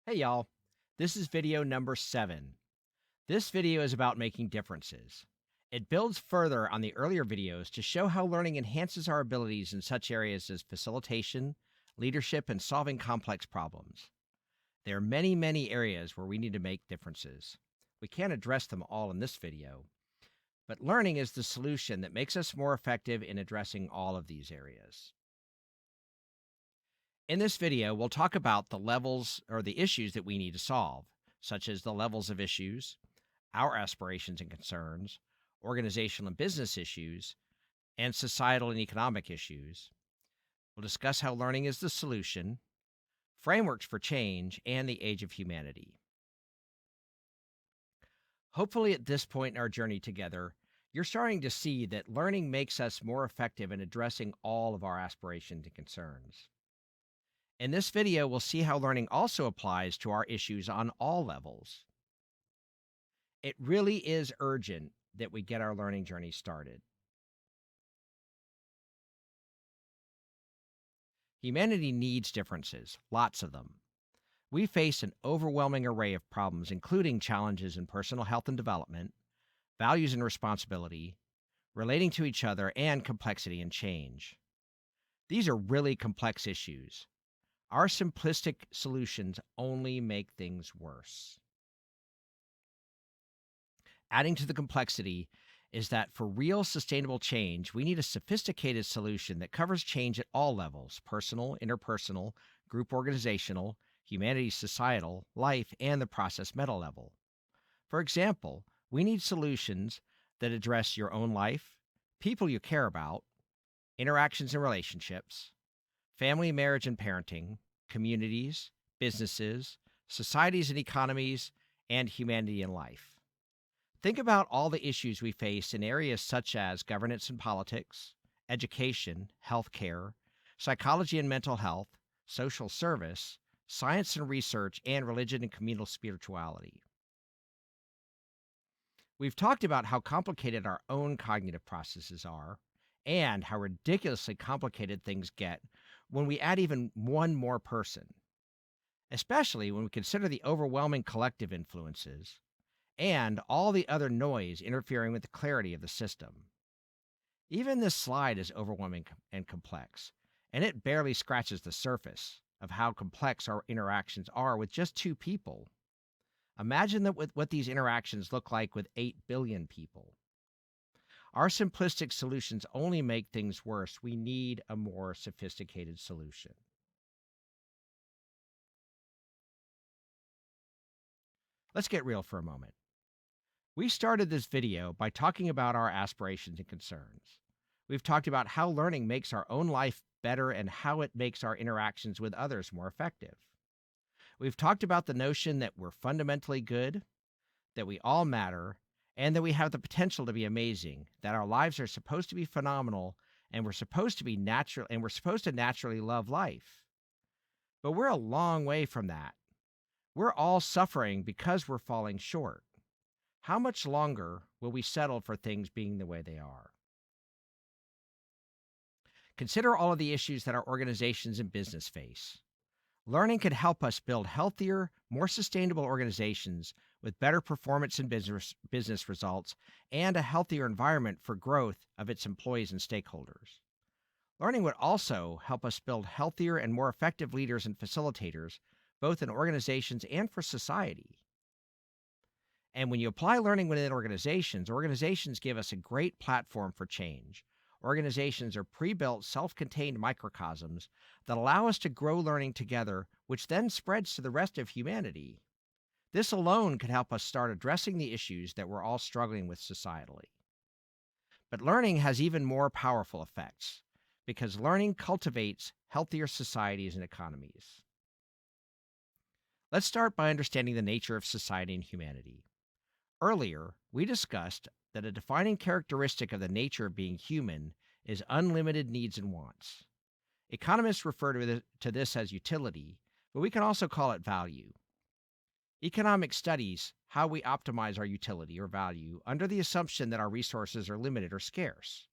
Hey y'all, this is video number 7. This video is about making differences. It builds further on the earlier videos to show how learning enhances our abilities in such areas as facilitation, leadership, and solving complex problems. There are many, many areas where we need to make differences. We can't address them all in this video, but learning is the solution that makes us more effective in addressing all of these areas. In this video, we'll talk about the levels or the issues that we need to solve, such as the levels of issues, our aspirations and concerns, organizational and business issues, and societal and economic issues. We'll discuss how learning is the solution, frameworks for change, and the age of humanity. Hopefully, at this point in our journey together, you're starting to see that learning makes us more effective in addressing all of our aspirations and concerns. In this video, we'll see how learning also applies to our issues on all levels. It really is urgent that we get our learning journey started. Humanity needs differences, lots of them. We face an overwhelming array of problems, including challenges in personal health and development, values and responsibility, relating to each other, and complexity and change. These are really complex issues. Our simplistic solutions only make things worse. Adding to the complexity is that for real sustainable change, we need a sophisticated solution that covers change at all levels: personal, interpersonal, group organizational, humanities societal, life, and the process meta level. For example, we need solutions that address your own life, people you care about, interactions and relationships, family, marriage, and parenting, communities, businesses, societies and economies, and humanity and life. Think about all the issues we face in areas such as governance and politics, education, healthcare, psychology and mental health, social service, science and research, and religion and communal spirituality. We've talked about how complicated our own cognitive processes are and how ridiculously complicated things get when we add even one more person, especially when we consider the overwhelming collective influences and all the other noise interfering with the clarity of the system. Even this slide is overwhelming and complex, and it barely scratches the surface of how complex our interactions are with just 2 people. Imagine that with what these interactions look like with 8 billion people. Our simplistic solutions only make things worse. We need a more sophisticated solution. Let's get real for a moment. We started this video by talking about our aspirations and concerns. We've talked about how learning makes our own life better and how it makes our interactions with others more effective. We've talked about the notion that we're fundamentally good, that we all matter, and that we have the potential to be amazing, that our lives are supposed to be phenomenal, and we're supposed to be natural, and we're supposed to naturally love life. But we're a long way from that. We're all suffering because we're falling short. How much longer will we settle for things being the way they are? Consider all of the issues that our organizations and business face. Learning can help us build healthier, more sustainable organizations with better performance and business results and a healthier environment for growth of its employees and stakeholders. Learning would also help us build healthier and more effective leaders and facilitators, both in organizations and for society. And when you apply learning within organizations, organizations give us a great platform for change. Organizations are pre-built, self-contained microcosms that allow us to grow learning together, which then spreads to the rest of humanity. This alone could help us start addressing the issues that we're all struggling with societally. But learning has even more powerful effects, because learning cultivates healthier societies and economies. Let's start by understanding the nature of society and humanity. Earlier, we discussed that a defining characteristic of the nature of being human is unlimited needs and wants. Economists refer to this as utility, but we can also call it value. Economics studies how we optimize our utility or value under the assumption that our resources are limited or scarce.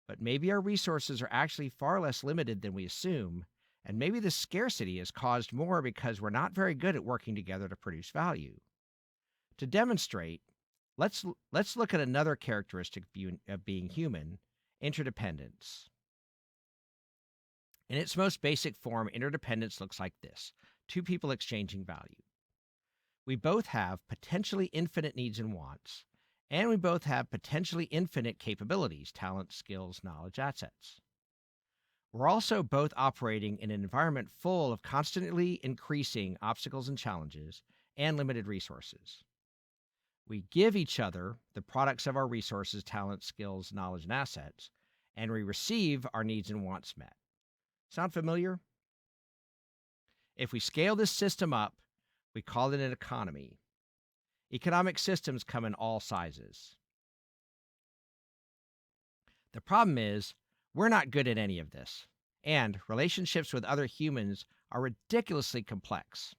But maybe our resources are actually far less limited than we assume, And maybe this scarcity is caused more because we're not very good at working together to produce value. To demonstrate, let's look at another characteristic of being human, interdependence. In its most basic form, interdependence looks like this: two people exchanging value. We both have potentially infinite needs and wants, and we both have potentially infinite capabilities, talents, skills, knowledge, assets. We're also both operating in an environment full of constantly increasing obstacles and challenges and limited resources. We give each other the products of our resources, talents, skills, knowledge, and assets, and we receive our needs and wants met. Sound familiar? If we scale this system up, we call it an economy. Economic systems come in all sizes. The problem is, we're not good at any of this, and relationships with other humans are ridiculously complex.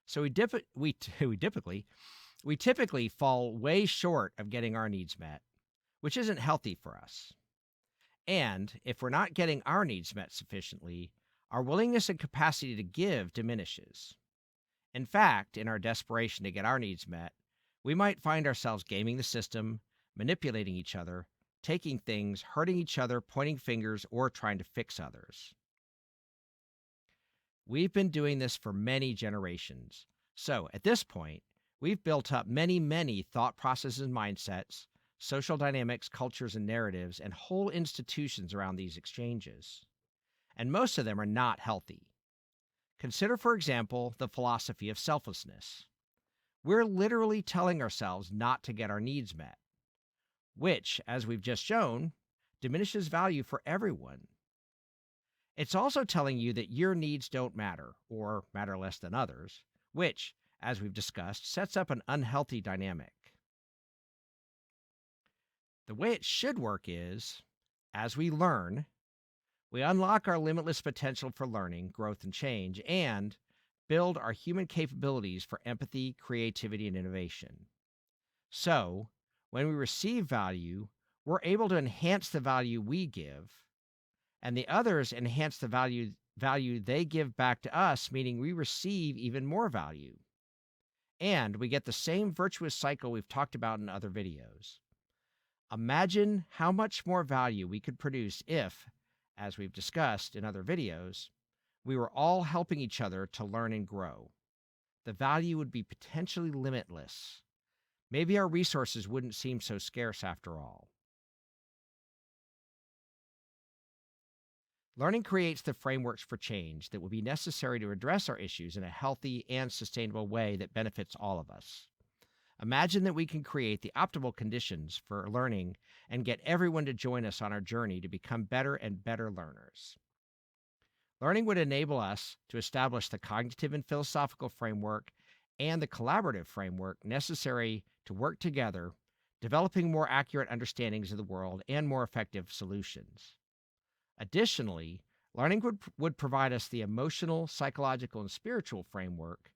So we typically fall way short of getting our needs met, which isn't healthy for us. And if we're not getting our needs met sufficiently, our willingness and capacity to give diminishes. In fact, in our desperation to get our needs met, we might find ourselves gaming the system, manipulating each other, taking things, hurting each other, pointing fingers, or trying to fix others. We've been doing this for many generations. So at this point, we've built up many thought processes and mindsets, social dynamics, cultures, and narratives, and whole institutions around these exchanges. And most of them are not healthy. Consider, for example, the philosophy of selflessness. We're literally telling ourselves not to get our needs met, which, as we've just shown, diminishes value for everyone. It's also telling you that your needs don't matter, or matter less than others, which, as we've discussed, sets up an unhealthy dynamic. The way it should work is, as we learn, we unlock our limitless potential for learning, growth, and change, and build our human capabilities for empathy, creativity, and innovation. So, when we receive value, we're able to enhance the value we give, and the others enhance the value they give back to us, meaning we receive even more value. And we get the same virtuous cycle we've talked about in other videos. Imagine how much more value we could produce if, as we've discussed in other videos, we were all helping each other to learn and grow. The value would be potentially limitless. Maybe our resources wouldn't seem so scarce after all. Learning creates the frameworks for change that will be necessary to address our issues in a healthy and sustainable way that benefits all of us. Imagine that we can create the optimal conditions for learning and get everyone to join us on our journey to become better and better learners. Learning would enable us to establish the cognitive and philosophical framework and the collaborative framework necessary to work together, developing more accurate understandings of the world and more effective solutions. Additionally, learning would provide us the emotional, psychological, and spiritual framework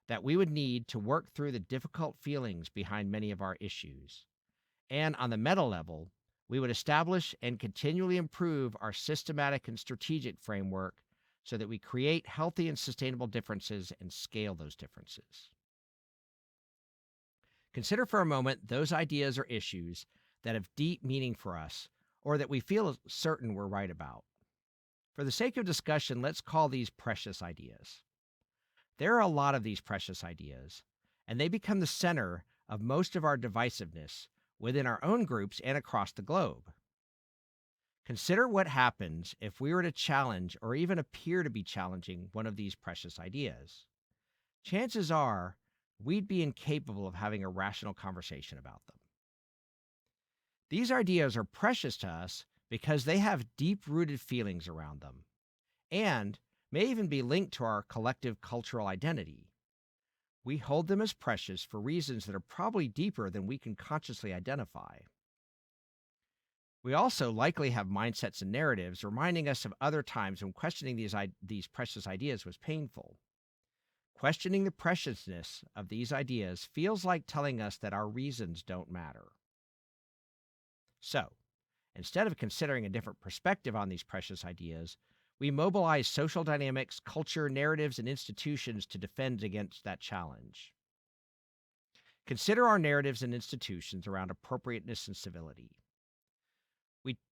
that we would need to work through the difficult feelings behind many of our issues. And on the meta level, we would establish and continually improve our systematic and strategic framework so that we create healthy and sustainable differences and scale those differences. Consider for a moment those ideas or issues that have deep meaning for us or that we feel certain we're right about. For the sake of discussion, let's call these precious ideas. There are a lot of these precious ideas, and they become the center of most of our divisiveness within our own groups and across the globe. Consider what happens if we were to challenge or even appear to be challenging one of these precious ideas. Chances are we'd be incapable of having a rational conversation about them. These ideas are precious to us because they have deep-rooted feelings around them, and may even be linked to our collective cultural identity. We hold them as precious for reasons that are probably deeper than we can consciously identify. We also likely have mindsets and narratives reminding us of other times when questioning these precious ideas was painful. Questioning the preciousness of these ideas feels like telling us that our reasons don't matter. So, instead of considering a different perspective on these precious ideas, We mobilize social dynamics, culture, narratives, and institutions to defend against that challenge. Consider our narratives and institutions around appropriateness and civility.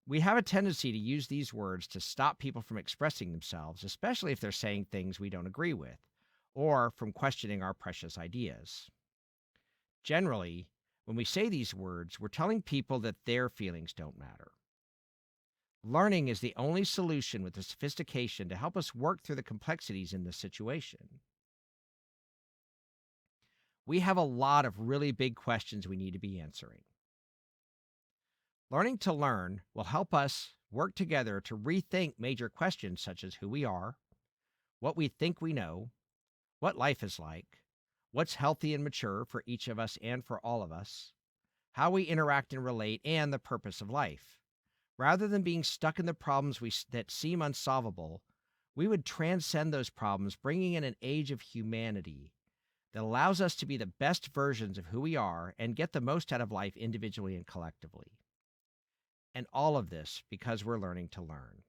We have a tendency to use these words to stop people from expressing themselves, especially if they're saying things we don't agree with, or from questioning our precious ideas. Generally, when we say these words, we're telling people that their feelings don't matter. Learning is the only solution with the sophistication to help us work through the complexities in this situation. We have a lot of really big questions we need to be answering. Learning to learn will help us work together to rethink major questions such as who we are, what we think we know, what life is like, what's healthy and mature for each of us and for all of us, how we interact and relate, and the purpose of life. Rather than being stuck in the problems that seem unsolvable, we would transcend those problems, bringing in an age of humanity that allows us to be the best versions of who we are and get the most out of life individually and collectively. And all of this because we're learning to learn.